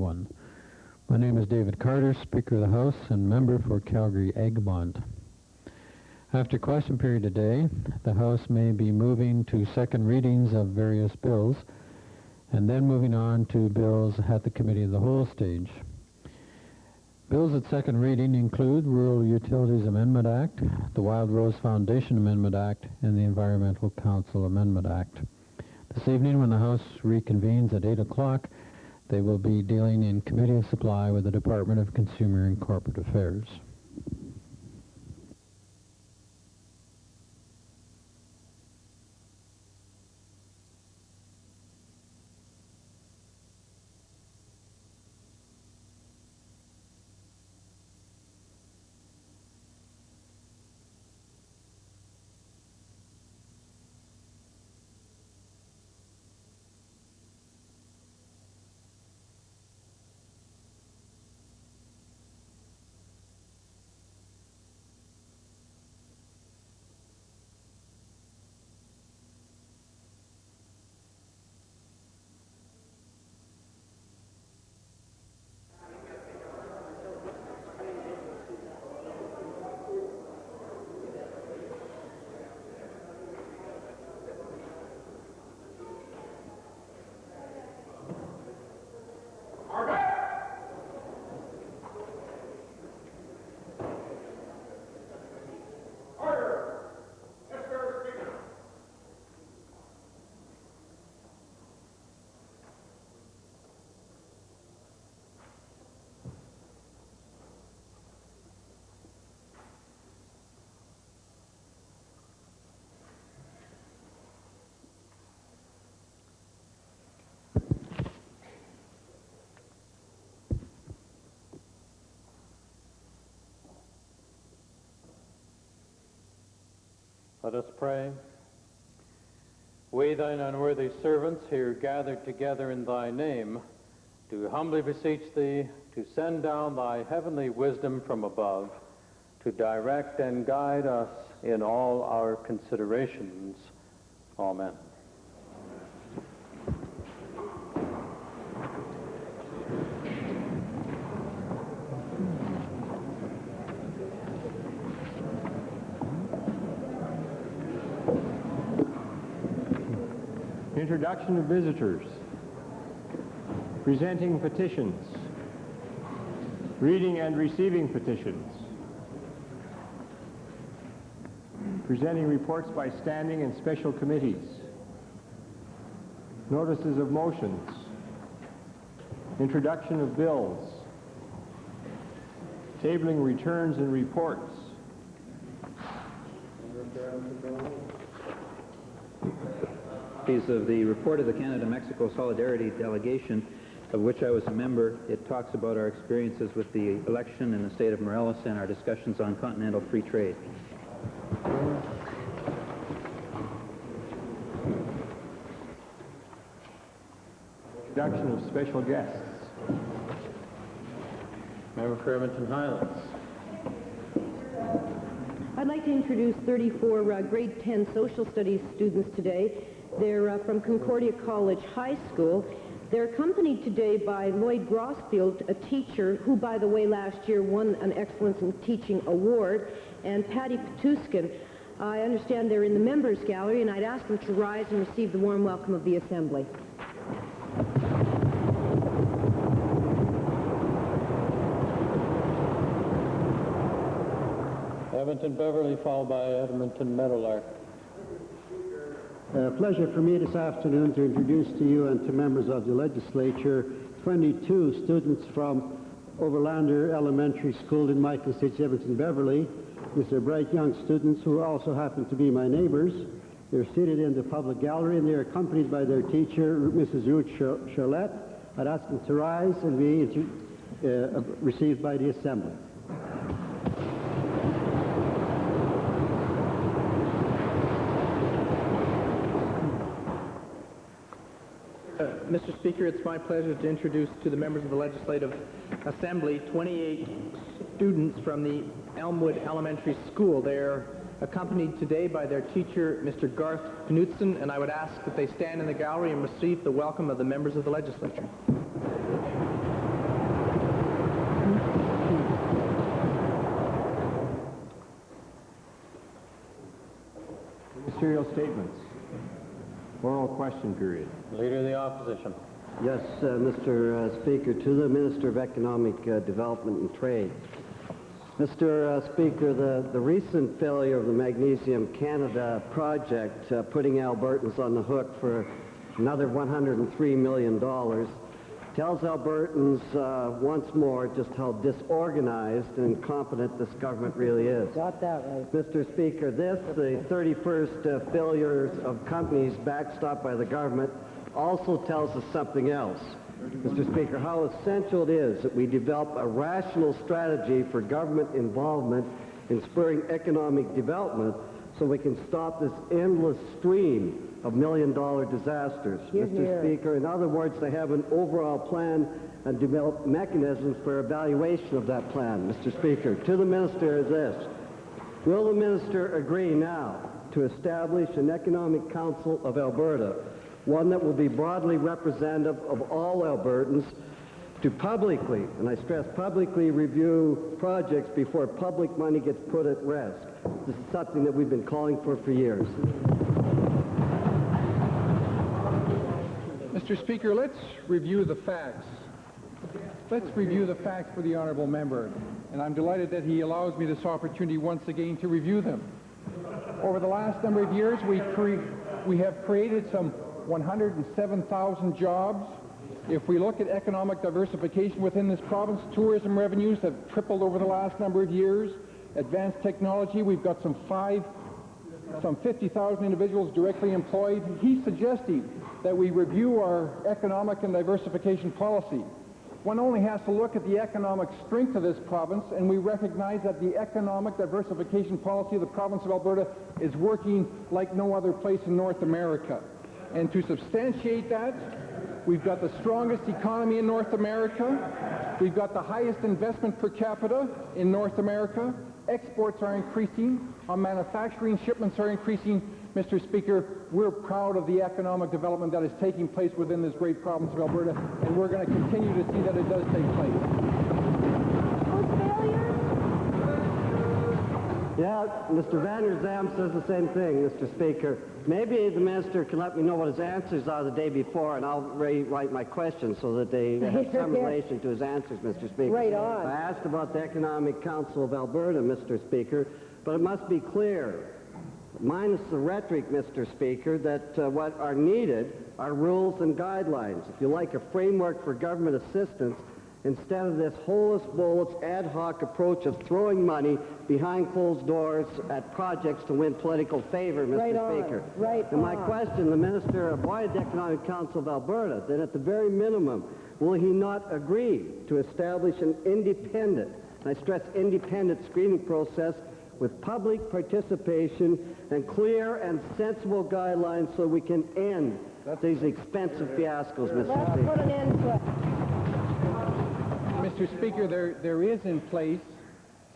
one. My name is David Carter, Speaker of the House and member for Calgary-Egmont. After question period today, the House may be moving to second readings of various bills and then moving on to bills at the Committee of the Whole stage. Bills at second reading include Rural Utilities Amendment Act, the Wild Rose Foundation Amendment Act, and the Environmental Council Amendment Act. This evening, when the House reconvenes at 8 o'clock, they will be dealing in Committee of Supply with the Department of Consumer and Corporate Affairs. Let us pray. We, thine unworthy servants, here gathered together in thy name, do humbly beseech thee to send down thy heavenly wisdom from above, to direct and guide us in all our considerations. Amen. Introduction of visitors, presenting petitions, reading and receiving petitions, presenting reports by standing and special committees, notices of motions, introduction of bills, tabling returns and reports, of the report of the Canada-Mexico Solidarity Delegation, of which I was a member. It talks about our experiences with the election in the state of Morelos and our discussions on continental free trade. Introduction of special guests. Member for Edmonton Highlands. I'd like to introduce 34 grade 10 social studies students today. They're from Concordia College High School. They're accompanied today by Lloyd Grossfield, a teacher who, by the way, last year won an Excellence in Teaching Award, and Patty Petuskin. I understand they're in the members gallery, and I'd ask them to rise and receive the warm welcome of the Assembly. Edmonton Beverly, followed by Edmonton Meadowlark. Pleasure for me this afternoon to introduce to you and to members of the legislature 22 students from Overlander Elementary School in my constituency, Edmonton Beverly. These are bright young students who also happen to be my neighbors. They're seated in the public gallery and they're accompanied by their teacher, Mrs. Ruth Charlotte. I'd ask them to rise and be received by the Assembly. Mr. Speaker, it's my pleasure to introduce to the members of the Legislative Assembly 28 students from the Elmwood Elementary School. They're accompanied today by their teacher, Mr. Garth Knudsen, and I would ask that they stand in the gallery and receive the welcome of the members of the legislature. ministerial statements. Oral question period. Leader of the Opposition. Yes, Mr. Speaker, to the Minister of Economic Development and Trade. Mr. Speaker, the recent failure of the Magnesium Canada project, putting Albertans on the hook for another $103 million, tells Albertans once more just how disorganized and incompetent this government really is. Got that right. Mr. Speaker, the 31st failures of companies backstopped by the government also tells us something else. Mr. Speaker, how essential it is that we develop a rational strategy for government involvement in spurring economic development so we can stop this endless stream of million-dollar disasters. Mr. Speaker, in other words, they have an overall plan and develop mechanisms for evaluation of that plan. Mr. Speaker, to the Minister is this. Will the Minister agree now to establish an Economic Council of Alberta, one that will be broadly representative of all Albertans, to publicly, and I stress publicly, review projects before public money gets put at rest? This is something that we've been calling for years. Mr. Speaker, let's review the facts. Let's review the facts for the honourable member, and I'm delighted that he allows me this opportunity once again to review them. Over the last number of years, we have created some 107,000 jobs. If we look at economic diversification within this province, tourism revenues have tripled over the last number of years. Advanced technology, we've got some 50,000 individuals directly employed. He's suggesting that we review our economic and diversification policy. One only has to look at the economic strength of this province, and we recognize that the economic diversification policy of the province of Alberta is working like no other place in North America. And to substantiate that, we've got the strongest economy in North America. We've got the highest investment per capita in North America. Exports are increasing. Our manufacturing shipments are increasing. Mr. Speaker, we're proud of the economic development that is taking place within this great province of Alberta, and we're going to continue to see that it does take place. Yeah, Mr. Van der Zam says the same thing, Mr. Speaker. Maybe the minister can let me know what his answers are the day before, and I'll rewrite my questions so that they have some relation to his answers, Mr. Speaker. Right on. I asked about the Economic Council of Alberta, Mr. Speaker, but it must be clear, minus the rhetoric, Mr. Speaker, that what are needed are rules and guidelines. If you like, a framework for government assistance, instead of this holus-bolus ad hoc approach of throwing money behind closed doors at projects to win political favor, Mr. Speaker. And my question, the Minister appointed the Economic Council of Alberta, then at the very minimum, will he not agree to establish an independent, and I stress independent, screening process with public participation and clear and sensible guidelines so we can end these expensive fiascos, Mr. Speaker? Let's put an end to it. Mr. Speaker, there is in place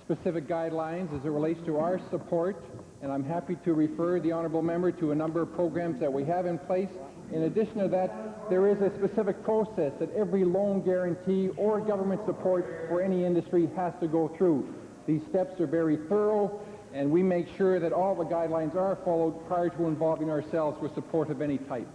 specific guidelines as it relates to our support, and I'm happy to refer the honourable member to a number of programs that we have in place. In addition to that, there is a specific process that every loan guarantee or government support for any industry has to go through. These steps are very thorough, and we make sure that all the guidelines are followed prior to involving ourselves with support of any type.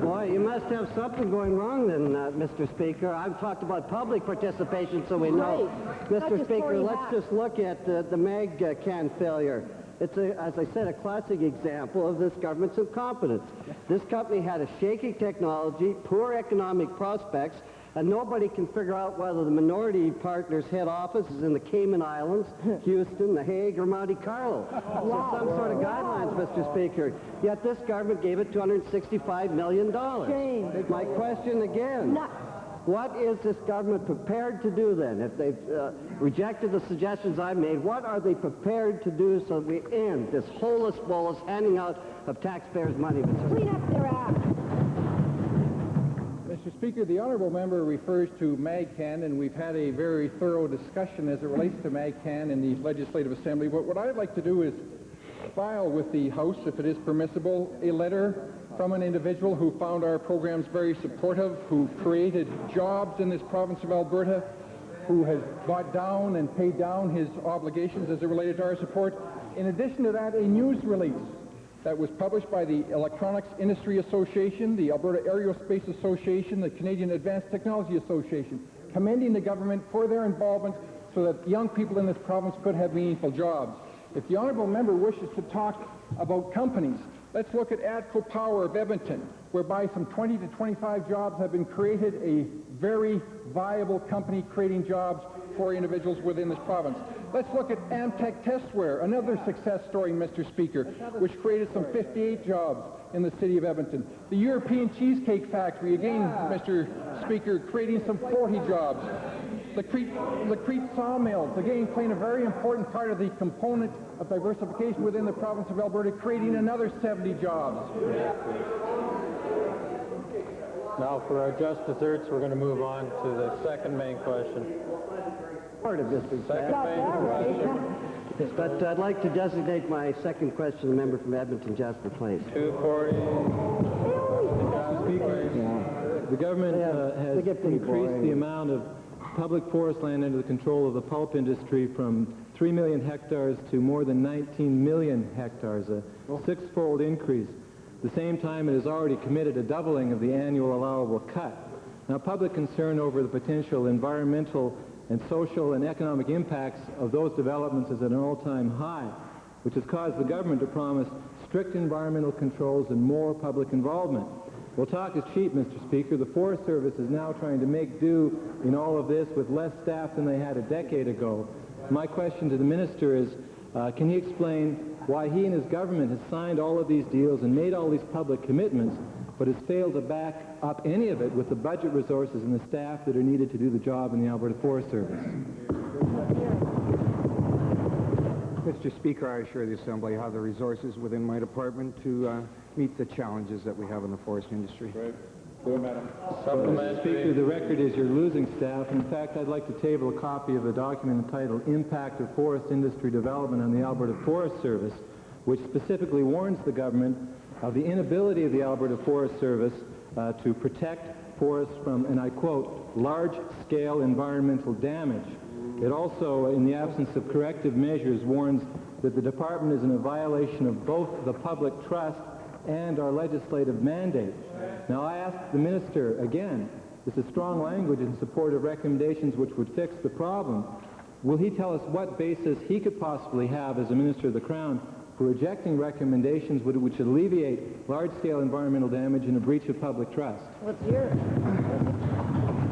Boy, you must have something going wrong then, Mr. Speaker. I've talked about public participation so we know. Mr. Speaker, let's just look at the Mag-Can failure. It's, as I said, a classic example of this government's incompetence. This company had a shaky technology, poor economic prospects, and nobody can figure out whether the minority partner's head office is in the Cayman Islands, Houston, The Hague, or Monte Carlo. So some sort of guidelines, Mr. Speaker. Yet this government gave it $265 million. Shame. My question again. What is this government prepared to do then? If they've rejected the suggestions I've made, what are they prepared to do so that we end this holus-bolus handing out of taxpayers' money, Mr. Speaker? Clean up their act. Mr. Speaker, the honourable member refers to MagCan, and we've had a very thorough discussion as it relates to MagCan in the Legislative Assembly. But what I'd like to do is file with the House, if it is permissible, a letter from an individual who found our programs very supportive, who created jobs in this province of Alberta, who has brought down and paid down his obligations as it related to our support. In addition to that, a news release that was published by the Electronics Industry Association, the Alberta Aerospace Association, the Canadian Advanced Technology Association, commending the government for their involvement so that young people in this province could have meaningful jobs. If the honourable member wishes to talk about companies, let's look at ATCO Power of Edmonton, whereby some 20 to 25 jobs have been created, a very viable company creating jobs for individuals within this province. Let's look at Amtech Testware, another success story, Mr. Speaker, which created some 58 jobs in the city of Edmonton. The European Cheesecake Factory, again, Mr. Speaker, creating some 40 jobs. Lacrete Sawmills, again, playing a very important part of the component of diversification within the province of Alberta, creating another 70 jobs. Now for our just desserts, we're going to move on to the second main question. Part of this is Second main question. but I'd like to designate my second question, the member from Edmonton, Jasper Place. 240. The government has increased the amount of public forest land under the control of the pulp industry from 3 million hectares to more than 19 million hectares, a six-fold increase. At the same time, it has already committed a doubling of the annual allowable cut. Now, public concern over the potential environmental and social and economic impacts of those developments is at an all-time high, which has caused the government to promise strict environmental controls and more public involvement. Well, talk is cheap, Mr. Speaker. The Forest Service is now trying to make do in all of this with less staff than they had a decade ago. My question to the minister is, can he explain why he and his government has signed all of these deals and made all these public commitments, but has failed to back up any of it with the budget resources and the staff that are needed to do the job in the Alberta Forest Service? Mr. Speaker, I assure the Assembly I have the resources within my department to meet the challenges that we have in the forest industry. Right. Go ahead, Madam. Mr. Speaker, the record is you're losing staff. In fact, I'd like to table a copy of a document entitled Impact of Forest Industry Development on the Alberta Forest Service, which specifically warns the government of the inability of the Alberta Forest Service to protect forests from, and I quote, large-scale environmental damage. It also, in the absence of corrective measures, warns that the department is in a violation of both the public trust and our legislative mandate. Now, I ask the minister again, this is strong language in support of recommendations which would fix the problem. Will he tell us what basis he could possibly have as a minister of the Crown for rejecting recommendations which alleviate large-scale environmental damage and a breach of public trust? Let's hear it.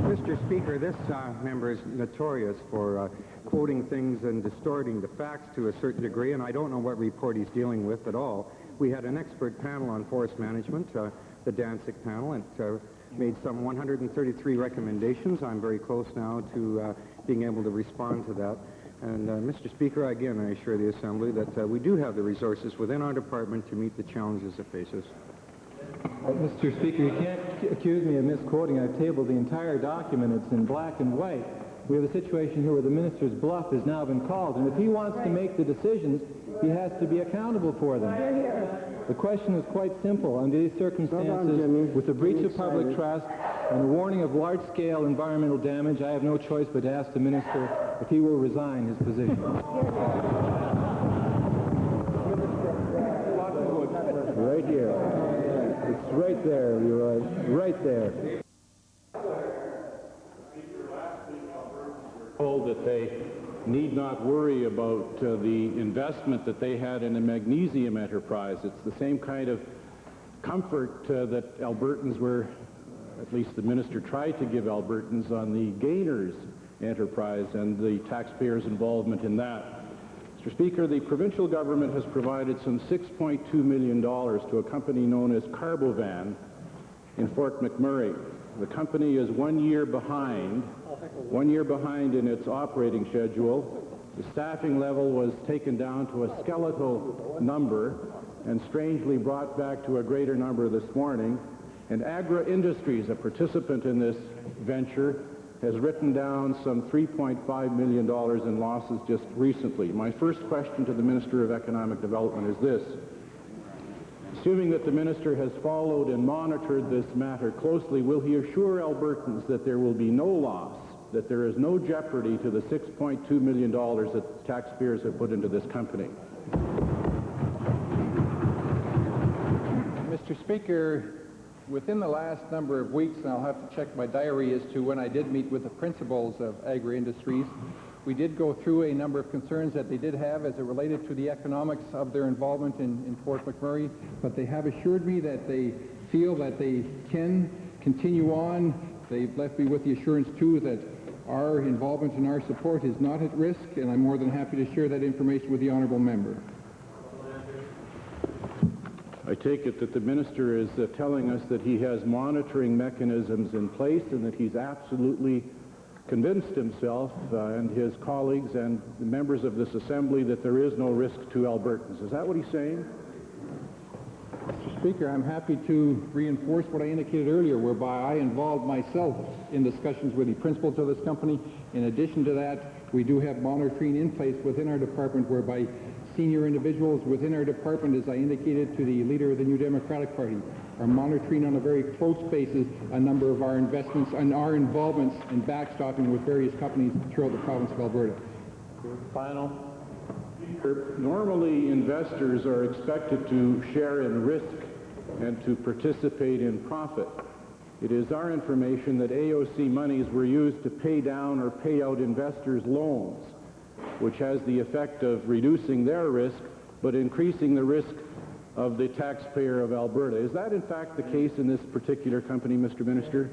Mr. Speaker, this member is notorious for quoting things and distorting the facts to a certain degree, and I don't know what report he's dealing with at all. We had an expert panel on forest management, the Danzig panel, and made some 133 recommendations. I'm very close now to being able to respond to that. And Mr. Speaker, again, I assure the Assembly that we do have the resources within our department to meet the challenges it faces. Mr. Speaker, you can't accuse me of misquoting. I've tabled the entire document. It's in black and white. We have a situation here where the minister's bluff has now been called, and if he wants to make the decisions, he has to be accountable for them. The question is quite simple. Under these circumstances, with the breach of public trust and the warning of large-scale environmental damage, I have no choice but to ask the minister if he will resign his position. Right here. It's right there, you're right there. Told that they need not worry about the investment that they had in a magnesium enterprise. It's the same kind of comfort that Albertans were, at least the minister tried to give Albertans on the Gainers enterprise and the taxpayers' involvement in that. Mr. Speaker, the provincial government has provided some $6.2 million to a company known as Carbovan in Fort McMurray. The company is 1 year behind in its operating schedule. The staffing level was taken down to a skeletal number and strangely brought back to a greater number this morning. And Agra Industries, a participant in this venture, has written down some $3.5 million in losses just recently. My first question to the Minister of Economic Development is this. Assuming that the minister has followed and monitored this matter closely, will he assure Albertans that there will be no loss, that there is no jeopardy to the $6.2 million that taxpayers have put into this company? Mr. Speaker, within the last number of weeks, and I'll have to check my diary as to when I did meet with the principals of agri-industries, we did go through a number of concerns that they did have as it related to the economics of their involvement in Fort McMurray, but they have assured me that they feel that they can continue on. They've left me with the assurance, too, that our involvement and our support is not at risk, and I'm more than happy to share that information with the honourable member. I take it that the minister is telling us that he has monitoring mechanisms in place and that he's absolutely convinced himself and his colleagues and the members of this assembly that there is no risk to Albertans. Is that what he's saying? Mr. Speaker, I'm happy to reinforce what I indicated earlier, whereby I involved myself in discussions with the principals of this company. In addition to that, we do have monitoring in place within our department, whereby senior individuals within our department, as I indicated to the leader of the New Democratic Party, are monitoring on a very close basis a number of our investments and our involvements in backstopping with various companies throughout the province of Alberta. Final. Normally, investors are expected to share in risk and to participate in profit. It is our information that AOC monies were used to pay down or pay out investors' loans, which has the effect of reducing their risk but increasing the risk of the taxpayer of Alberta. Is that in fact the case in this particular company, Mr. Minister?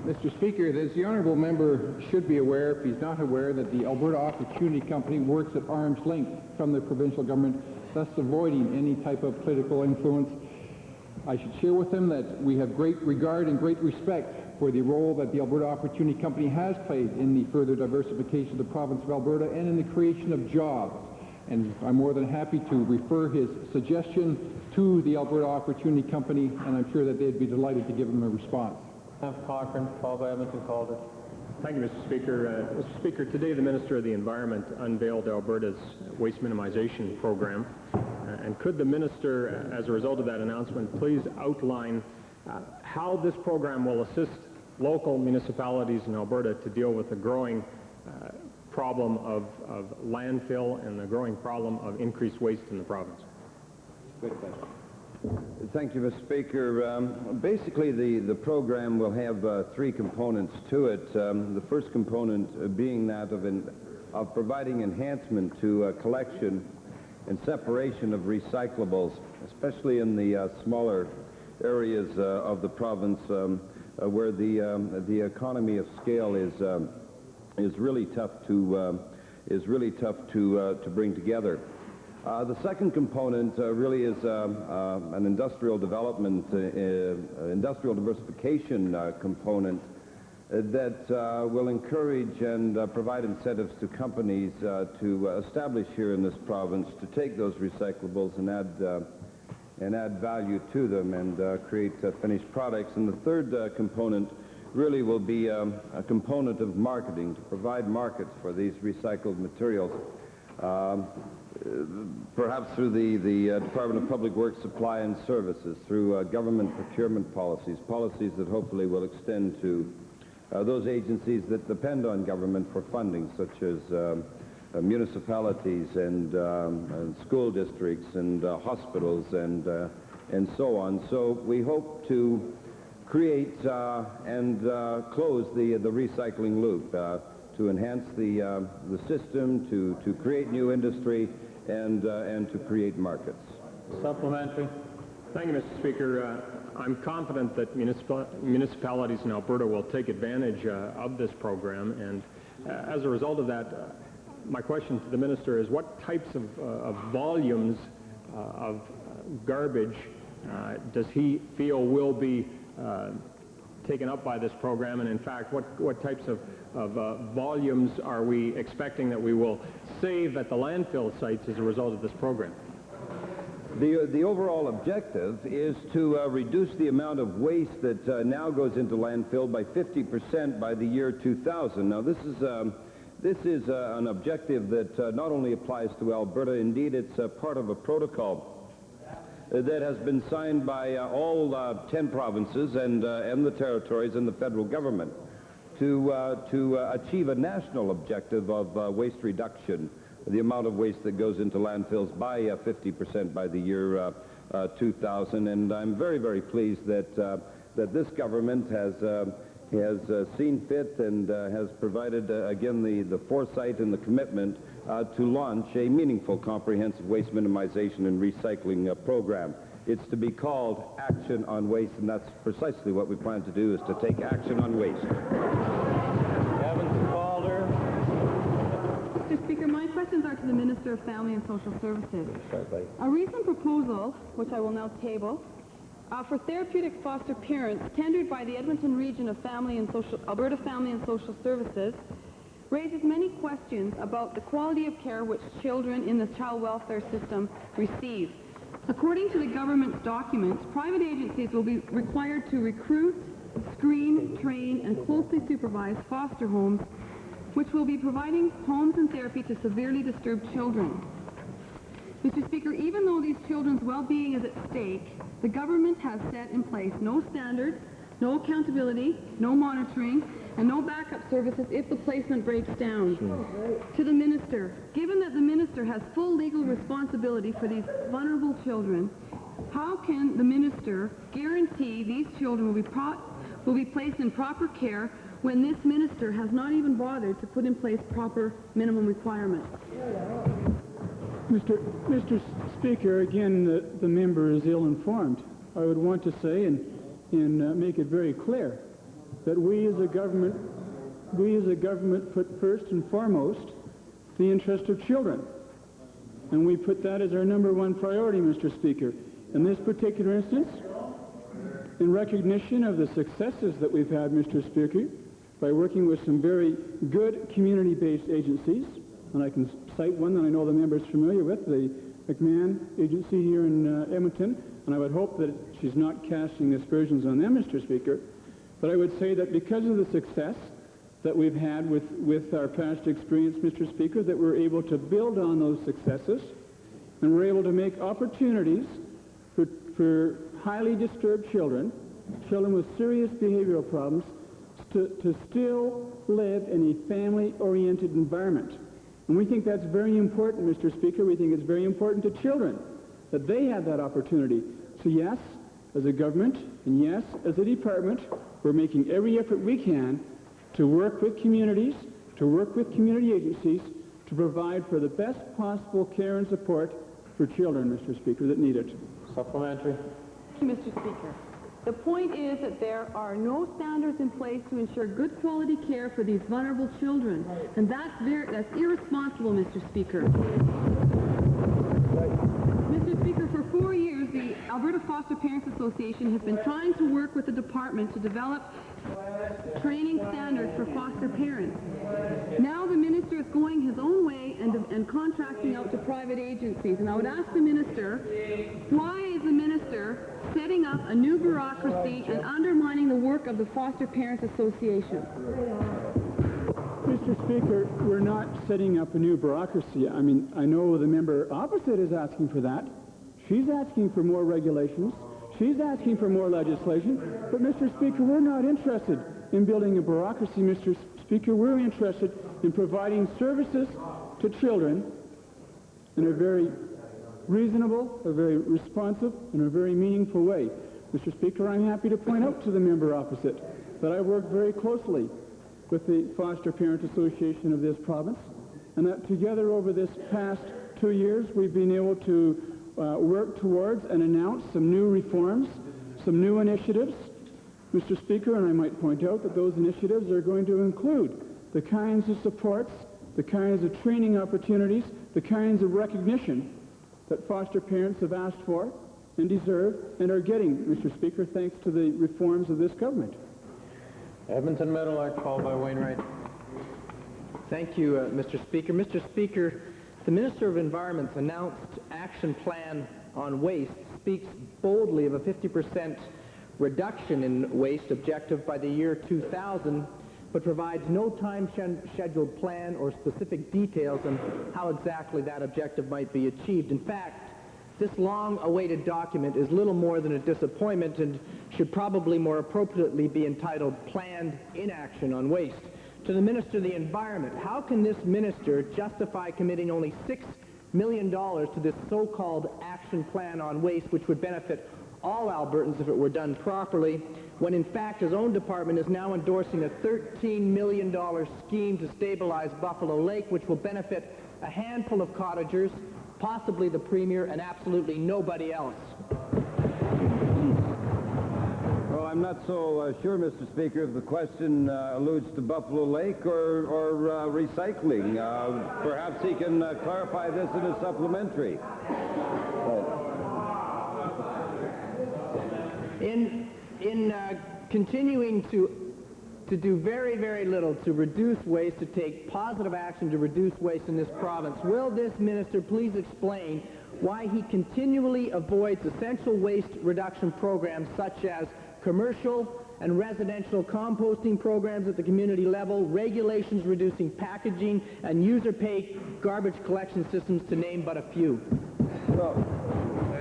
Mr. Speaker, as the honourable member should be aware, if he's not aware, that the Alberta Opportunity Company works at arm's length from the provincial government, thus avoiding any type of political influence. I should share with him that we have great regard and great respect for the role that the Alberta Opportunity Company has played in the further diversification of the province of Alberta and in the creation of jobs. And I'm more than happy to refer his suggestion to the Alberta Opportunity Company, and I'm sure that they'd be delighted to give him a response. Cochrane, followed by Edmonton Calder. Thank you, Mr. Speaker. Mr. Speaker, today the Minister of the Environment unveiled Alberta's waste minimization program. And could the Minister, as a result of that announcement, please outline how this program will assist local municipalities in Alberta to deal with the growing problem of landfill and the growing problem of increased waste in the province? Good question. Thank you, Mr. Speaker. Basically, the program will have three components to it. The first component being that of providing enhancement to collection and separation of recyclables, especially in the smaller areas of the province where the economy of scale is really tough to bring together. The second component really is an industrial development, industrial diversification component that will encourage and provide incentives to companies to establish here in this province to take those recyclables and add value to them and create finished products. And the third component really will be a component of marketing to provide markets for these recycled materials. Perhaps through the Department of Public Works Supply and Services, through government procurement policies that hopefully will extend to those agencies that depend on government for funding, such as municipalities and school districts and hospitals and so on. So we hope to create and close the recycling loop, to enhance the system, to create new industry, and to create markets. Supplementary. Thank you, Mr. Speaker. I'm confident that municipalities in Alberta will take advantage of this program, and as a result of that, my question to the Minister is what types of volumes of garbage does he feel will be taken up by this program, and in fact, what types of volumes are we expecting that we will save at the landfill sites as a result of this program? The overall objective is to reduce the amount of waste that now goes into landfill by 50% by the year 2000. Now, this is an objective that not only applies to Alberta, indeed it's part of a protocol that has been signed by all 10 provinces and the territories and the federal government to achieve a national objective of waste reduction the amount of waste that goes into landfills by 50% by the year 2000. And I'm very, very pleased that this government has seen fit and has provided, again, the foresight and the commitment to launch a meaningful, comprehensive waste minimization and recycling program. It's to be called Action on Waste, and that's precisely what we plan to do, is to take action on waste. Mr. Speaker, my questions are to the Minister of Family and Social Services. A recent proposal, which I will now table, for therapeutic foster parents tendered by the Edmonton Region of Alberta Family and Social Services raises many questions about the quality of care which children in the child welfare system receive. According to the government's documents, private agencies will be required to recruit, screen, train, and closely supervise foster homes, which will be providing homes and therapy to severely disturbed children. Mr. Speaker, even though these children's well-being is at stake, the government has set in place no standards, no accountability, no monitoring, and no backup services if the placement breaks down. To the Minister, given that the Minister has full legal responsibility for these vulnerable children, how can the Minister guarantee these children will be placed in proper care when this Minister has not even bothered to put in place proper minimum requirements? Mr. Speaker, again, the member is ill-informed. I would want to say and make it very clear that we as a government put first and foremost the interest of children. And we put that as our number one priority, Mr. Speaker. In this particular instance, in recognition of the successes that we've had, Mr. Speaker, by working with some very good community-based agencies, and I can cite one that I know the member is familiar with, the McMahon Agency here in Edmonton, and I would hope that she's not casting aspersions on them, Mr. Speaker. But I would say that because of the success that we've had with our past experience, Mr. Speaker, that we're able to build on those successes, and we're able to make opportunities for highly disturbed children with serious behavioral problems, to still live in a family-oriented environment. And we think that's very important, Mr. Speaker. We think it's very important to children that they have that opportunity. So yes, as a government, and yes, as a department, we're making every effort we can to work with communities, to work with community agencies, to provide for the best possible care and support for children, Mr. Speaker, that need it. Supplementary. Mr. Speaker, the point is that there are no standards in place to ensure good quality care for these vulnerable children, and that's irresponsible, Mr. Speaker. Mr. Speaker, for 4 years, the Alberta Foster Parents Association has been trying to work with the department to develop training standards for foster parents. Now the Minister is going his own way and contracting out to private agencies. And I would ask the Minister, why is the Minister setting up a new bureaucracy and undermining the work of the Foster Parents Association? Mr. Speaker, we're not setting up a new bureaucracy. I mean, I know the member opposite is asking for that. She's asking for more regulations. She's asking for more legislation. But, Mr. Speaker, we're not interested in building a bureaucracy, Mr. Speaker. We're interested in providing services to children in a very reasonable, a very responsive, and a very meaningful way. Mr. Speaker, I'm happy to point out to the member opposite that I work very closely with the Foster Parent Association of this province, and that together over this past 2 years we've been able to work towards and announce some new reforms, some new initiatives, Mr. Speaker, and I might point out that those initiatives are going to include the kinds of supports, the kinds of training opportunities, the kinds of recognition that foster parents have asked for and deserve and are getting, Mr. Speaker, thanks to the reforms of this government. Edmonton Meadowlark, called by Wainwright. Thank you, Mr. Speaker. Mr. Speaker, the Minister of Environment's announced action plan on waste speaks boldly of a 50% reduction in waste objective by the year 2000, but provides no time-scheduled plan or specific details on how exactly that objective might be achieved. In fact, this long-awaited document is little more than a disappointment and should probably more appropriately be entitled Planned Inaction on Waste. to the Minister of the Environment. How can this minister justify committing only $6 million to this so-called action plan on waste, which would benefit all Albertans if it were done properly, when in fact his own department is now endorsing a $13 million scheme to stabilize Buffalo Lake, which will benefit a handful of cottagers, possibly the Premier, and absolutely nobody else? Well, I'm not so sure, Mr. Speaker, if the question alludes to Buffalo Lake or recycling. Perhaps he can clarify this in a supplementary. In continuing to do very, very little to reduce waste, to take positive action to reduce waste in this province, will this minister please explain why he continually avoids essential waste reduction programs such as commercial and residential composting programs at the community level, regulations reducing packaging, and user-pay garbage collection systems, to name but a few? Well,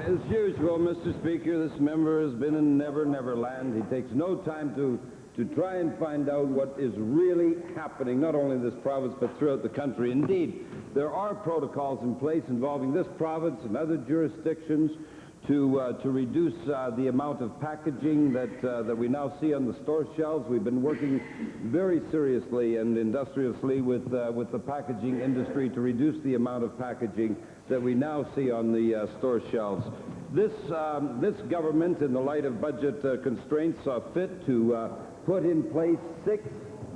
as usual, Mr. Speaker, this member has been in Never Never Land. He takes no time to try and find out what is really happening, not only in this province, but throughout the country. Indeed, there are protocols in place involving this province and other jurisdictions to reduce the amount of packaging that we now see on the store shelves. We've been working very seriously and industriously with the packaging industry to reduce the amount of packaging that we now see on the store shelves. This government, in the light of budget constraints, saw fit to put in place $6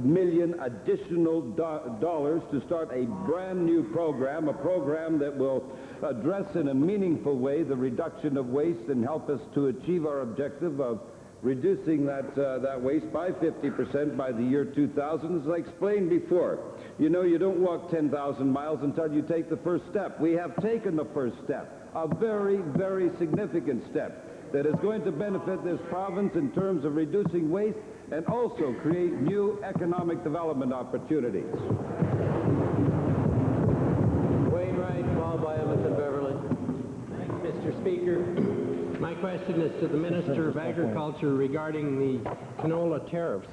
million additional dollars to start a brand new program, a program that will address in a meaningful way the reduction of waste and help us to achieve our objective of reducing that waste by 50% by the year 2000. As I explained before, you know, you don't walk 10,000 miles until you take the first step. We have taken the first step, a very, very significant step that is going to benefit this province in terms of reducing waste and also create new economic development opportunities. Wainwright, followed by Edmonton Beverly. Thank you, Mr. Speaker. My question is to the Minister of Agriculture regarding the canola tariffs.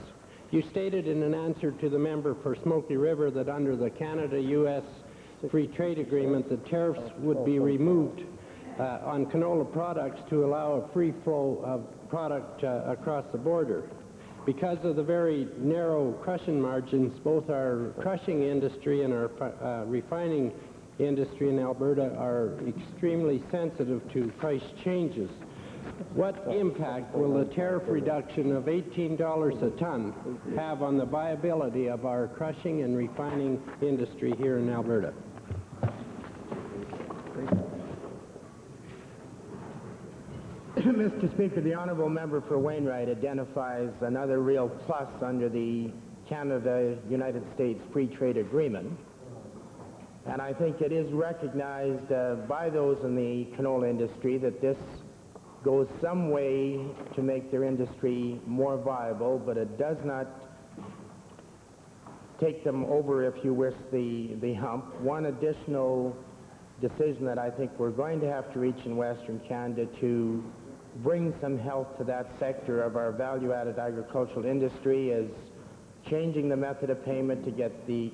You stated in an answer to the member for Smoky River that under the Canada-U.S. Free Trade Agreement, the tariffs would be removed on canola products to allow a free flow of product across the border. Because of the very narrow crushing margins, both our crushing industry and our refining industry in Alberta are extremely sensitive to price changes. What impact will the tariff reduction of $18 a ton have on the viability of our crushing and refining industry here in Alberta? Mr. Speaker, the honourable member for Wainwright identifies another real plus under the Canada-United States Free Trade Agreement. And I think it is recognized by those in the canola industry that this goes some way to make their industry more viable, but it does not take them over, if you wish, the hump. One additional decision that I think we're going to have to reach in Western Canada to bring some health to that sector of our value-added agricultural industry is changing the method of payment to get the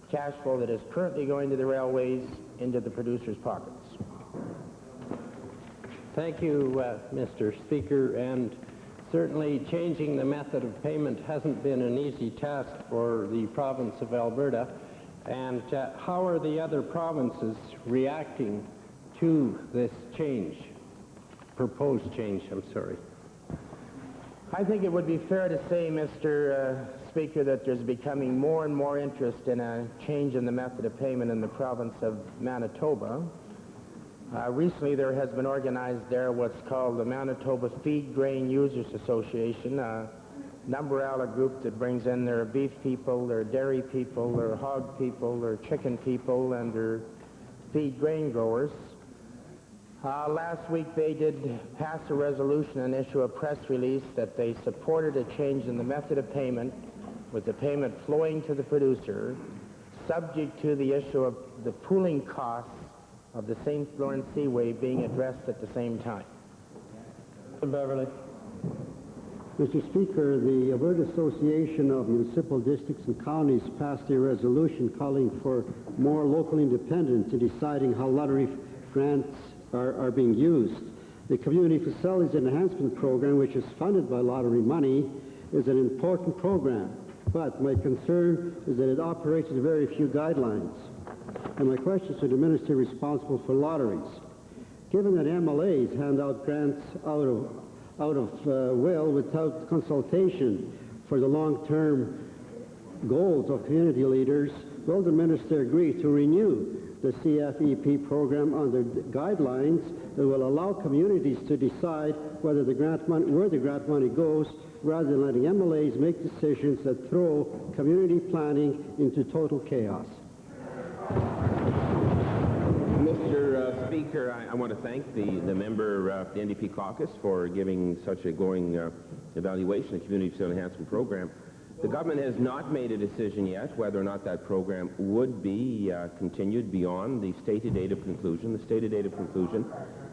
cash flow that is currently going to the railways into the producers' pockets. Thank you, Mr. Speaker, and certainly changing the method of payment hasn't been an easy task for the province of Alberta. And how are the other provinces reacting to this change? Proposed change, I'm sorry. I think it would be fair to say, Mr. Speaker, that there's becoming more and more interest in a change in the method of payment in the province of Manitoba. Recently there has been organized there what's called the Manitoba Feed Grain Users Association, an umbrella group that brings in their beef people, their dairy people, their hog people, their chicken people, and their feed grain growers. Last week they did pass a resolution and issue a press release that they supported a change in the method of payment, with the payment flowing to the producer, subject to the issue of the pooling costs of the St. Lawrence Seaway being addressed at the same time. Beverly. Mr. Speaker, the Alberta Association of Municipal Districts and Counties passed a resolution calling for more local independence in deciding how lottery grants are being used. The Community Facilities Enhancement Program, which is funded by lottery money, is an important program, but my concern is that it operates with very few guidelines. And my question is to the minister responsible for lotteries. Given that MLAs hand out grants out of will without consultation for the long-term goals of community leaders, will the minister agree to renew the CFEP program under guidelines that will allow communities to decide where the grant money goes, rather than letting MLAs make decisions that throw community planning into total chaos? Mr. Speaker, I want to thank the member of the NDP caucus for giving such a glowing evaluation of the Community Facility Enhancement Program. The government has not made a decision yet whether or not that program would be continued beyond the stated date of conclusion. The stated date of conclusion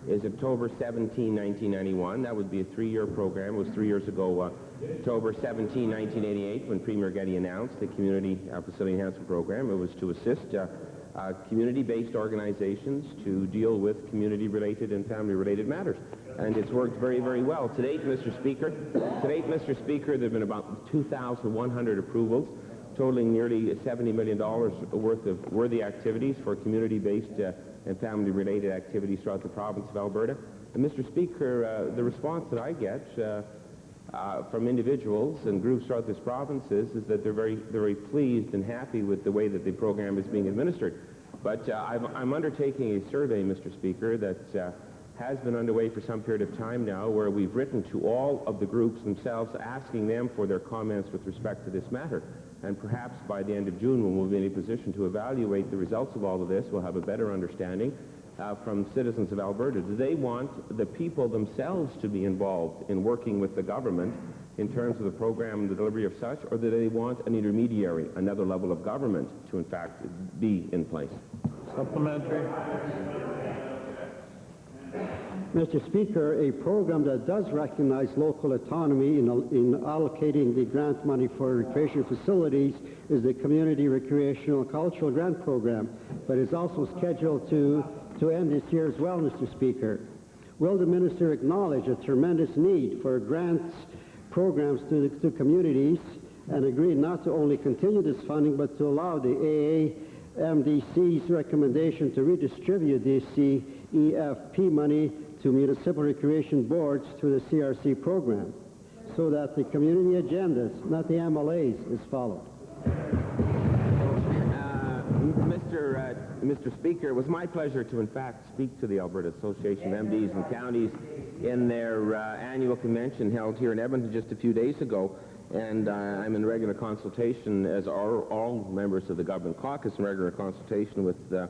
is October 17, 1991. That would be a 3-year program. It was 3 years ago, October 17, 1988, when Premier Getty announced the Community Facility Enhancement Program. It was to assist community-based organizations to deal with community-related and family-related matters. And it's worked very, very well. To date, Mr. Speaker, there have been about 2,100 approvals, totaling nearly $70 million worth of worthy activities for community-based and family-related activities throughout the province of Alberta. And Mr. Speaker, the response that I get from individuals and groups throughout this province is that they're very pleased and happy with the way that the program is being administered. But I'm undertaking a survey, Mr. Speaker, that has been underway for some period of time now, where we've written to all of the groups themselves, asking them for their comments with respect to this matter. And perhaps by the end of June, when we'll be in a position to evaluate the results of all of this, we'll have a better understanding from citizens of Alberta. Do they want the people themselves to be involved in working with the government in terms of the program and the delivery of such, or do they want an intermediary, another level of government, to in fact be in place? Supplementary. Mr. Speaker, a program that does recognize local autonomy in allocating the grant money for recreation facilities is the Community Recreational Cultural Grant Program, but is also scheduled to end this year as well, Mr. Speaker. Will the minister acknowledge a tremendous need for grants programs to communities and agree not to only continue this funding, but to allow the AAMDC's recommendation to redistribute the CEFP money to municipal recreation boards through the CRC program, so that the community agendas, not the MLAs, is followed? Mr. Speaker, it was my pleasure to, in fact, speak to the Alberta Association of MDs and Counties in their annual convention held here in Edmonton just a few days ago. And I'm in regular consultation, as are all members of the government caucus, in regular consultation with the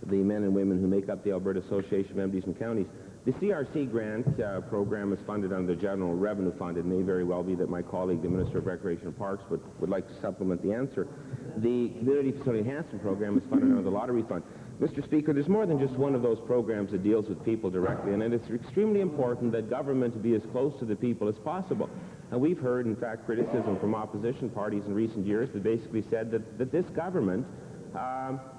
men and women who make up the Alberta Association of MDs and Counties. The CRC grant program is funded under the General Revenue Fund. It may very well be that my colleague, the Minister of Recreation and Parks, would like to supplement the answer. The Community Facility Enhancement Program is funded under the Lottery Fund. Mr. Speaker, there's more than just one of those programs that deals with people directly, and it's extremely important that government be as close to the people as possible. And we've heard, in fact, criticism from opposition parties in recent years that basically said that this government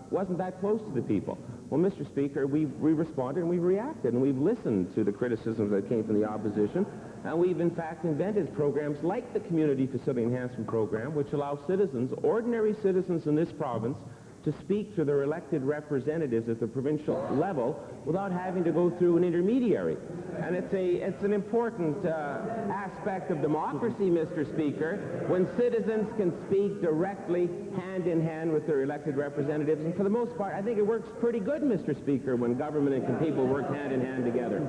wasn't that close to the people. Well, Mr. Speaker, we responded and we reacted, and we've listened to the criticisms that came from the opposition, and we've in fact invented programs like the Community Facility Enhancement Program, which allow citizens, ordinary citizens in this province, to speak to their elected representatives at the provincial level without having to go through an intermediary. And it's an important aspect of democracy, Mr. Speaker, when citizens can speak directly, hand in hand with their elected representatives. And for the most part, I think it works pretty good, Mr. Speaker, when government and people work hand in hand together.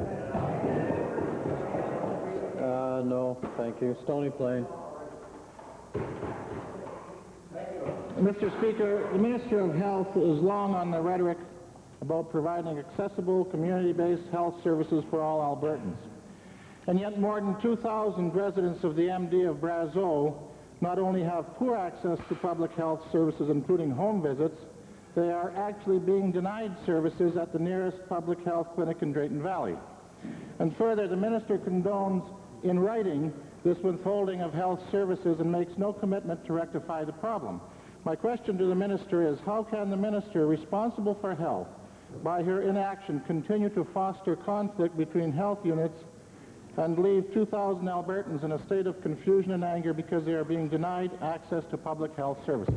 No, thank you. Stony Plain. Mr. Speaker, the Minister of Health is long on the rhetoric about providing accessible, community-based health services for all Albertans. And yet more than 2,000 residents of the MD of Brazeau not only have poor access to public health services, including home visits, they are actually being denied services at the nearest public health clinic in Drayton Valley. And further, the Minister condones in writing this withholding of health services and makes no commitment to rectify the problem. My question to the minister is, how can the minister responsible for health, by her inaction, continue to foster conflict between health units and leave 2,000 Albertans in a state of confusion and anger because they are being denied access to public health services?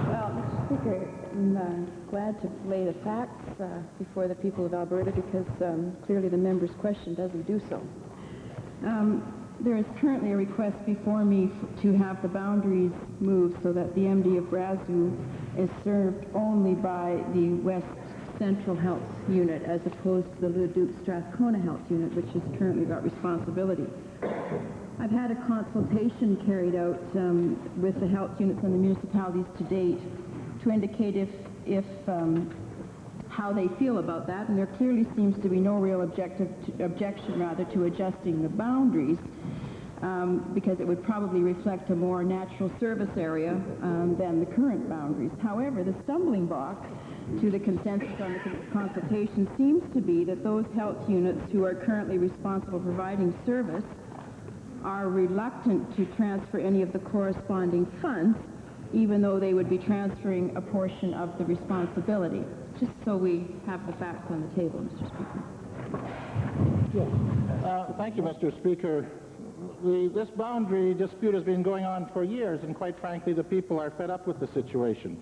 Well, Mr. Speaker, I'm glad to lay the facts before the people of Alberta because clearly the member's question doesn't do so. There is currently a request before me to have the boundaries moved so that the MD of Brazeau is served only by the West Central Health Unit as opposed to the Leduc Strathcona Health Unit, which has currently got responsibility. I've had a consultation carried out with the health units and the municipalities to date to indicate if how they feel about that, and there clearly seems to be no real objection to adjusting the boundaries because it would probably reflect a more natural service area than the current boundaries. However, the stumbling block to the consensus on the consultation seems to be that those health units who are currently responsible for providing service are reluctant to transfer any of the corresponding funds, even though they would be transferring a portion of the responsibility. Just so we have the facts on the table, Mr. Speaker. Thank you, Mr. Speaker. This boundary dispute has been going on for years, and quite frankly, the people are fed up with the situation.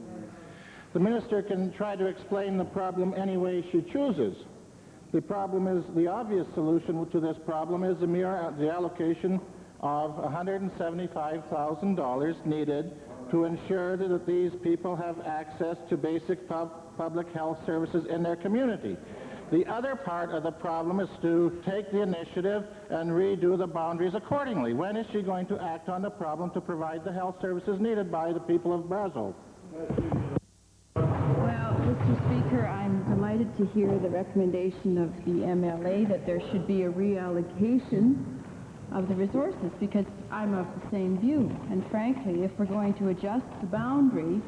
The minister can try to explain the problem any way she chooses. The problem is, the obvious solution to this problem is the allocation of $175,000 needed to ensure that these people have access to basic public health services in their community. The other part of the problem is to take the initiative and redo the boundaries accordingly. When is she going to act on the problem to provide the health services needed by the people of Brazeau? Well, Mr. Speaker, I'm delighted to hear the recommendation of the MLA that there should be a reallocation of the resources, because I'm of the same view. And frankly, if we're going to adjust the boundary,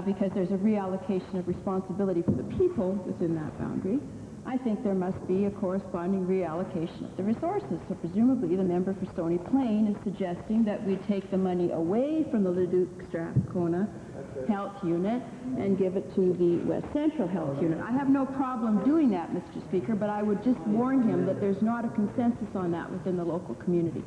because there's a reallocation of responsibility for the people within that boundary, I think there must be a corresponding reallocation of the resources. So presumably the member for Stony Plain is suggesting that we take the money away from the Leduc Strathcona Health Unit and give it to the West Central Health Unit. I have no problem doing that, Mr. Speaker, but I would just warn him that there's not a consensus on that within the local community.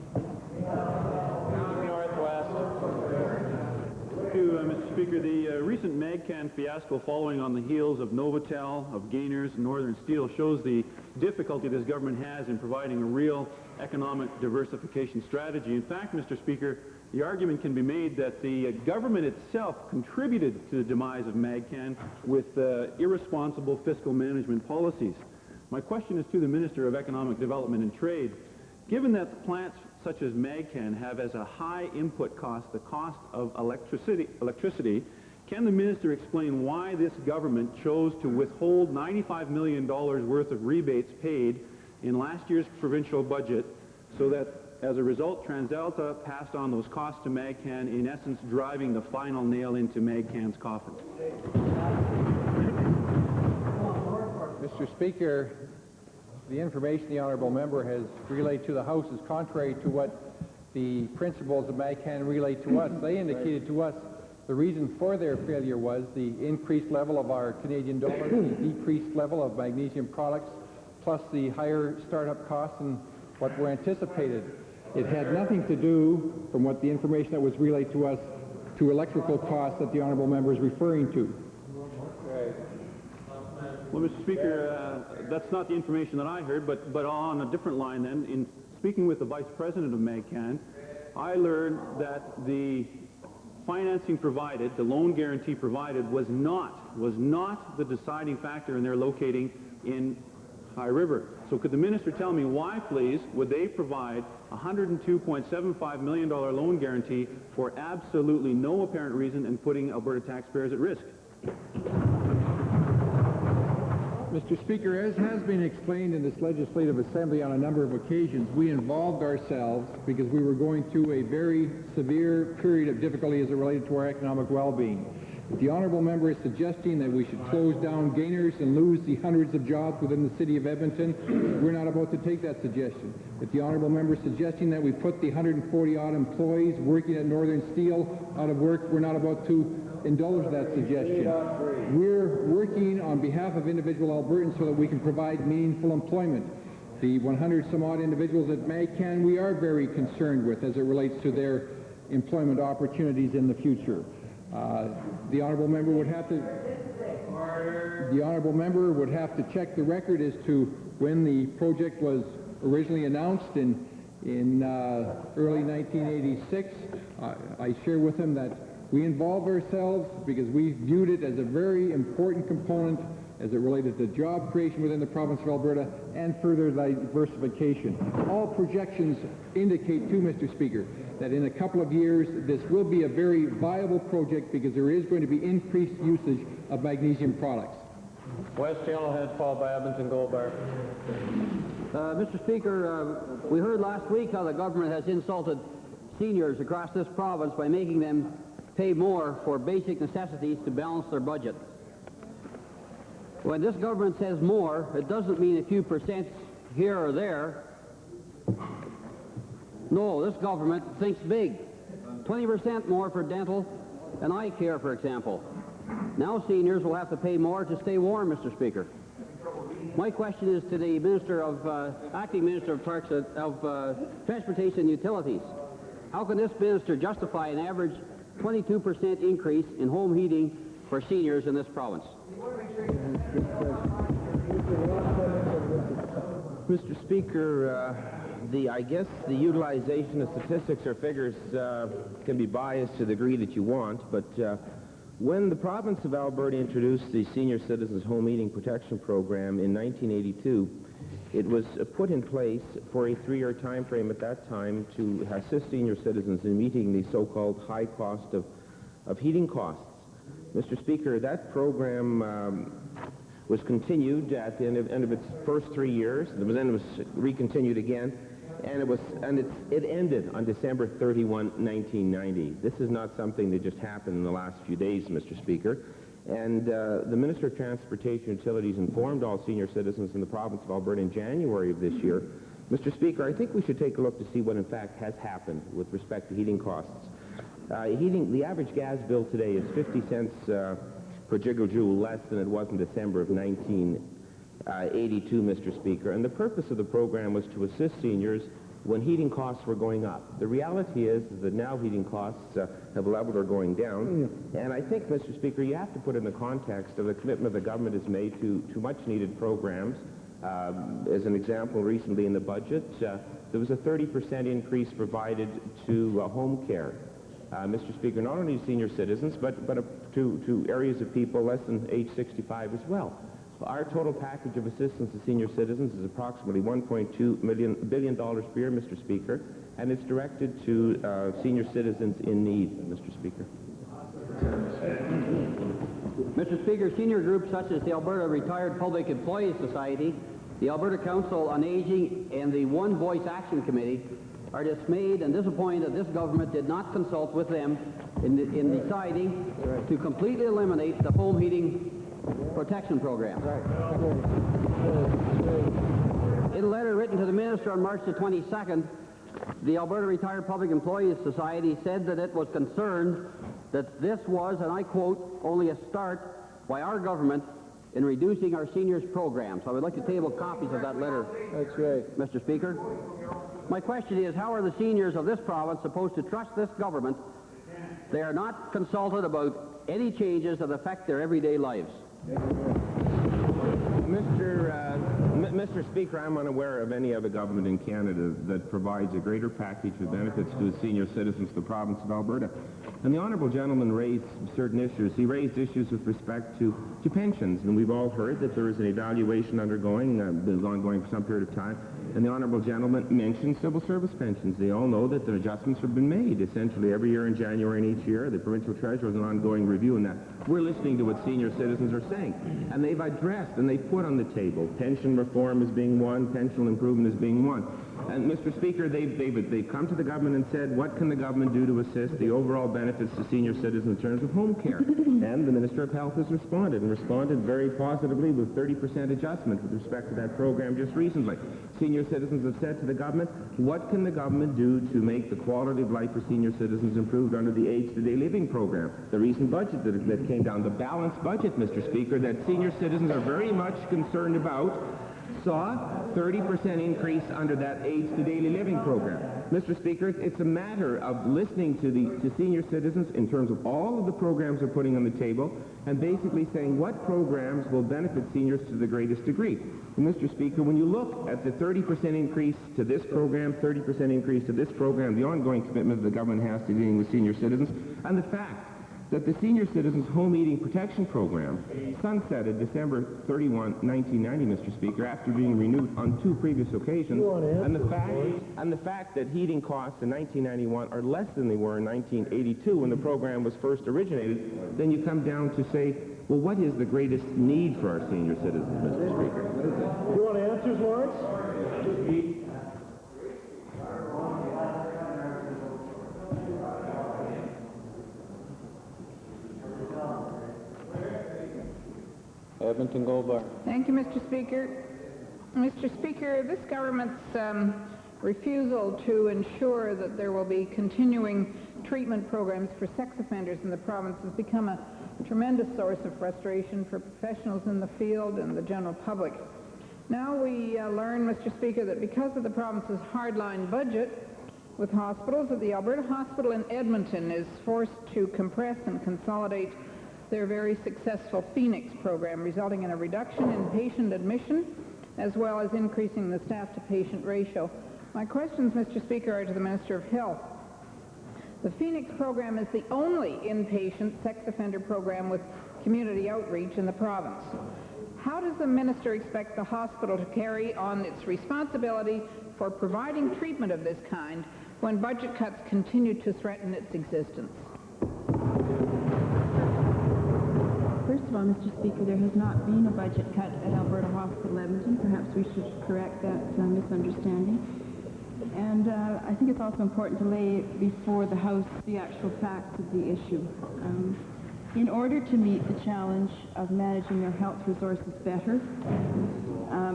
Thank you, Mr. Speaker. The recent MagCan fiasco following on the heels of Novotel, of Gainers, and Northern Steel shows the difficulty this government has in providing a real economic diversification strategy. In fact, Mr. Speaker, the argument can be made that the government itself contributed to the demise of MagCan with irresponsible fiscal management policies. My question is to the Minister of Economic Development and Trade. Given that plants such as MagCan have as a high input cost the cost of electricity, can the minister explain why this government chose to withhold $95 million worth of rebates paid in last year's provincial budget, so that as a result TransAlta passed on those costs to MagCan, in essence driving the final nail into MagCan's coffin? Mr. Speaker, the information the honourable member has relayed to the House is contrary to what the principals of MagCan relayed to us. They indicated to us the reason for their failure was the increased level of our Canadian dollar, the decreased level of magnesium products, plus the higher startup costs than what were anticipated. It had nothing to do, from what the information that was relayed to us, to electrical costs that the honourable member is referring to. Well, Mr. Speaker, that's not the information that I heard, but on a different line then, in speaking with the Vice President of MagCan, I learned that the financing provided, the loan guarantee provided, was not the deciding factor in their locating in High River. So could the minister tell me why, please, would they provide a $102.75 million loan guarantee for absolutely no apparent reason and putting Alberta taxpayers at risk? Mr. Speaker, as has been explained in this Legislative Assembly on a number of occasions, we involved ourselves because we were going through a very severe period of difficulty as it related to our economic well-being. If the honourable member is suggesting that we should close down Gainers and lose the hundreds of jobs within the city of Edmonton, we're not about to take that suggestion. If the honourable member is suggesting that we put the 140-odd employees working at Northern Steel out of work, we're not about to indulge that suggestion. We're working on behalf of individual Albertans so that we can provide meaningful employment. The 100-some-odd individuals at MAGCAN we are very concerned with as it relates to their employment opportunities in the future. The honourable member would have to check the record as to when the project was originally announced in early 1986. I share with him that we involved ourselves because we viewed it as a very important component as it related to job creation within the province of Alberta and further diversification. All projections indicate, too, Mr. Speaker, that in a couple of years this will be a very viable project because there is going to be increased usage of magnesium products. West Yellowhead, followed by Edmonton Goldbar. Mr. Speaker, we heard last week how the government has insulted seniors across this province by making them pay more for basic necessities to balance their budget. When this government says more, it doesn't mean a few percent here or there. No, this government thinks big. 20% more for dental and eye care, for example. Now seniors will have to pay more to stay warm, Mr. Speaker. My question is to the Acting Minister of Parks, Transportation and Utilities. How can this minister justify an average 22% increase in home heating for seniors in this province? Mr. Speaker, I guess the utilization of statistics or figures can be biased to the degree that you want, but when the province of Alberta introduced the Senior Citizens Home Heating Protection Program in 1982, it was put in place for a 3-year time frame at that time to assist senior citizens in meeting the so-called high cost of heating costs. Mr. Speaker, that program was continued at the end of its first 3 years. Then it was recontinued again, and it ended on December 31, 1990. This is not something that just happened in the last few days, Mr. Speaker. And the Minister of Transportation and Utilities informed all senior citizens in the province of Alberta in January of this year. Mr. Speaker, I think we should take a look to see what in fact has happened with respect to heating costs. The average gas bill today is 50 cents per gigajoule less than it was in December of 1982, Mr. Speaker. And the purpose of the program was to assist seniors when heating costs were going up. The reality is that now heating costs have leveled or going down. And I think, Mr. Speaker, you have to put in the context of the commitment the government has made to much-needed programs. As an example, recently in the budget, there was a 30% increase provided to home care. Mr. Speaker, not only to senior citizens, but to areas of people less than age 65 as well. Our total package of assistance to senior citizens is approximately $1.2 billion per year, Mr. Speaker, and it's directed to senior citizens in need, Mr. Speaker. Mr. Speaker, senior groups such as the Alberta Retired Public Employees Society, the Alberta Council on Aging, and the One Voice Action Committee are dismayed and disappointed that this government did not consult with them in deciding to completely eliminate the home heating protection program. In a letter written to the minister on March the 22nd, the Alberta Retired Public Employees Society said that it was concerned that this was, and I quote, only a start by our government in reducing our seniors programs. I would like to table copies of that letter. That's right, Mr. Speaker. My question is, how are the seniors of this province supposed to trust this government? They are not consulted about any changes that affect their everyday lives. Mr. Speaker, I'm unaware of any other government in Canada that provides a greater package of benefits to its senior citizens of the province of Alberta. And the honourable gentleman raised certain issues. He raised issues with respect to pensions, and we've all heard that there is an evaluation ongoing for some period of time. And the honourable gentleman mentioned civil service pensions. They all know that the adjustments have been made essentially every year in January and each year. The provincial treasurer has an ongoing review in that. We're listening to what senior citizens are saying. And they've addressed and they put on the table pension reform as being one, pension improvement as being one. And Mr. Speaker, they've come to the government and said, what can the government do to assist the overall benefits to senior citizens in terms of home care? And the Minister of Health has responded, and responded very positively with 30% adjustment with respect to that program just recently. Senior citizens have said to the government, what can the government do to make the quality of life for senior citizens improved under the Aids Today Living program? The recent budget that came down, the balanced budget, Mr. Speaker, that senior citizens are very much concerned about, saw 30% increase under that Aids to Daily Living program. Mr. Speaker, it's a matter of listening to senior citizens in terms of all of the programs they're putting on the table and basically saying what programs will benefit seniors to the greatest degree. And Mr. Speaker, when you look at the 30% increase to this program, 30% increase to this program, the ongoing commitment the government has to dealing with senior citizens, and the fact that the Senior Citizens Home Eating Protection Program sunsetted December 31, 1990, Mr. Speaker, after being renewed on 2 previous occasions, and the fact that heating costs in 1991 are less than they were in 1982 when the program was first originated, then you come down to say, well, what is the greatest need for our senior citizens, Mr. Speaker? You want answers, Lawrence? Edmonton Goldbar. Thank you, Mr. Speaker. Mr. Speaker, this government's refusal to ensure that there will be continuing treatment programs for sex offenders in the province has become a tremendous source of frustration for professionals in the field and the general public. Now we learn, Mr. Speaker, that because of the province's hardline budget with hospitals, that the Alberta Hospital in Edmonton is forced to compress and consolidate their very successful Phoenix program, resulting in a reduction in patient admission as well as increasing the staff-to-patient ratio. My questions, Mr. Speaker, are to the Minister of Health. The Phoenix program is the only inpatient sex offender program with community outreach in the province. How does the Minister expect the hospital to carry on its responsibility for providing treatment of this kind when budget cuts continue to threaten its existence? First of all, Mr. Speaker, there has not been a budget cut at Alberta Hospital Edmonton. Perhaps we should correct that misunderstanding. And I think it's also important to lay before the House the actual facts of the issue. In order to meet the challenge of managing their health resources better,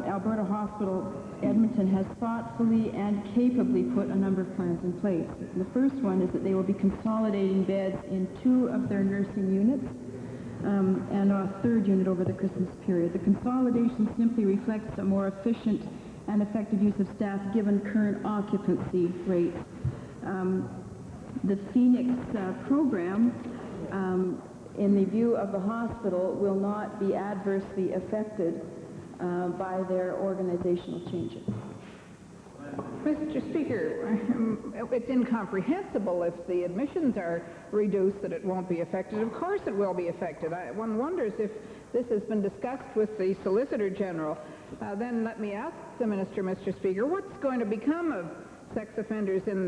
Alberta Hospital Edmonton has thoughtfully and capably put a number of plans in place. The first one is that they will be consolidating beds in 2 of their nursing units and a 3rd unit over the Christmas period. The consolidation simply reflects a more efficient and effective use of staff given current occupancy rates. The Phoenix program, in the view of the hospital, will not be adversely affected by their organizational changes. Mr. Speaker, it's incomprehensible if the admissions are reduced that it won't be affected. Of course it will be affected. One wonders if this has been discussed with the Solicitor General. Then let me ask the Minister, Mr. Speaker, what's going to become of sex offenders in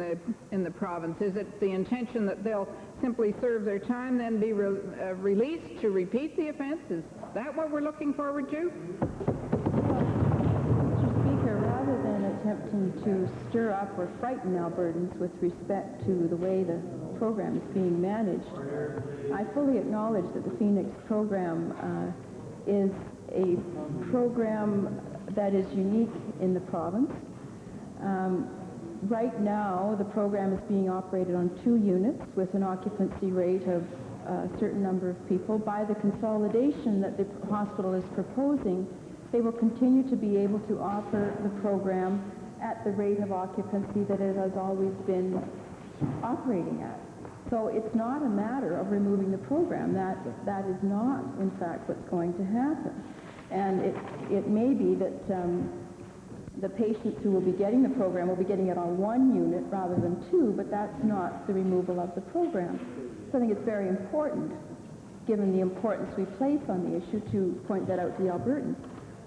the province? Is it the intention that they'll simply serve their time, then be released to repeat the offense? Is that what we're looking forward to? Rather than attempting to stir up or frighten Albertans with respect to the way the program is being managed, I fully acknowledge that the Phoenix program is a program that is unique in the province. Right now, the program is being operated on 2 units with an occupancy rate of a certain number of people. By the consolidation that the hospital is proposing, they will continue to be able to offer the program at the rate of occupancy that it has always been operating at. So it's not a matter of removing the program. That is not, in fact, what's going to happen. And it may be that the patients who will be getting the program will be getting it on 1 unit rather than 2, but that's not the removal of the program. So I think it's very important, given the importance we place on the issue, to point that out to the Albertans.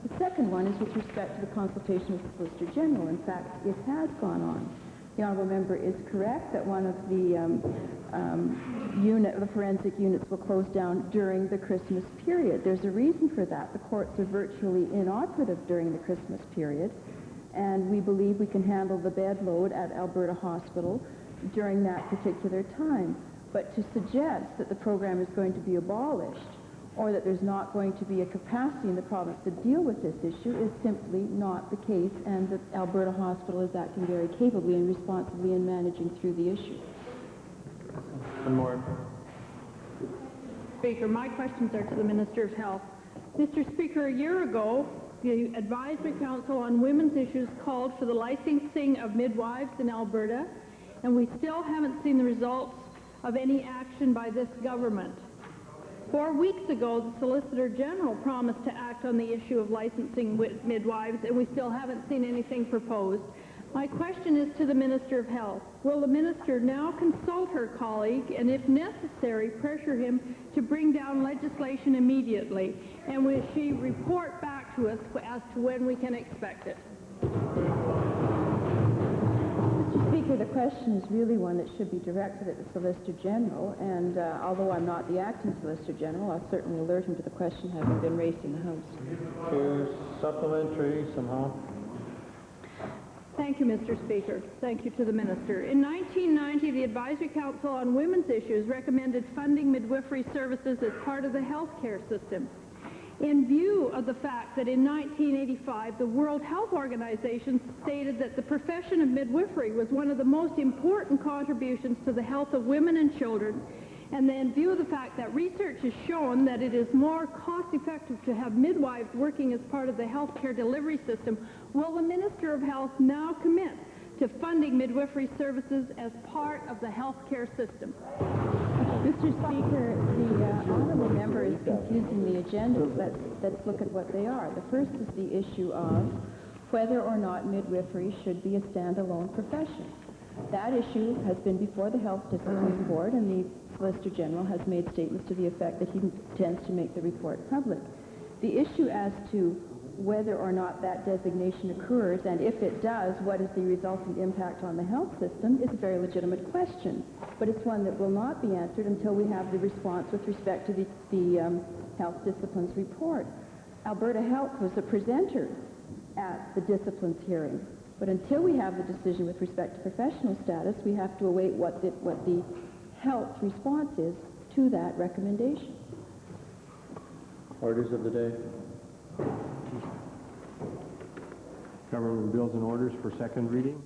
The second one is with respect to the consultation with the Solicitor General. In fact, it has gone on. The Honourable Member is correct that one of the forensic units will close down during the Christmas period. There's a reason for that. The courts are virtually inoperative during the Christmas period, and we believe we can handle the bed load at Alberta Hospital during that particular time. But to suggest that the program is going to be abolished or that there's not going to be a capacity in the province to deal with this issue is simply not the case, and that Alberta Hospital is acting very capably and responsibly in managing through the issue. One more. Speaker, my questions are to the Minister of Health. Mr. Speaker, a year ago, the Advisory Council on Women's Issues called for the licensing of midwives in Alberta, and we still haven't seen the results of any action by this government. 4 weeks ago, the Solicitor General promised to act on the issue of licensing midwives, and we still haven't seen anything proposed. My question is to the Minister of Health. Will the Minister now consult her colleague and, if necessary, pressure him to bring down legislation immediately? And will she report back to us as to when we can expect it? Mr. Speaker, the question is really one that should be directed at the Solicitor General, and although I'm not the acting Solicitor General, I'll certainly alert him to the question having been raised in the House. Here's supplementary somehow. Thank you, Mr. Speaker. Thank you to the Minister. In 1990, the Advisory Council on Women's Issues recommended funding midwifery services as part of the health care system. In view of the fact that in 1985, the World Health Organization stated that the profession of midwifery was one of the most important contributions to the health of women and children, and then in view of the fact that research has shown that it is more cost-effective to have midwives working as part of the healthcare delivery system, will the Minister of Health now commit to funding midwifery services as part of the healthcare system? Mr. Speaker, the honourable member is confusing the agendas. Let's look at what they are. The first is the issue of whether or not midwifery should be a standalone profession. That issue has been before the Health Disciplines Board, and the Solicitor General has made statements to the effect that he intends to make the report public. The issue as to whether or not that designation occurs, and if it does, what is the resultant impact on the health system, is a very legitimate question. But it's one that will not be answered until we have the response with respect to the Health Disciplines report. Alberta Health was a presenter at the disciplines hearing. But until we have the decision with respect to professional status, we have to await what the health response is to that recommendation. Orders of the day. Government bills and orders for second reading.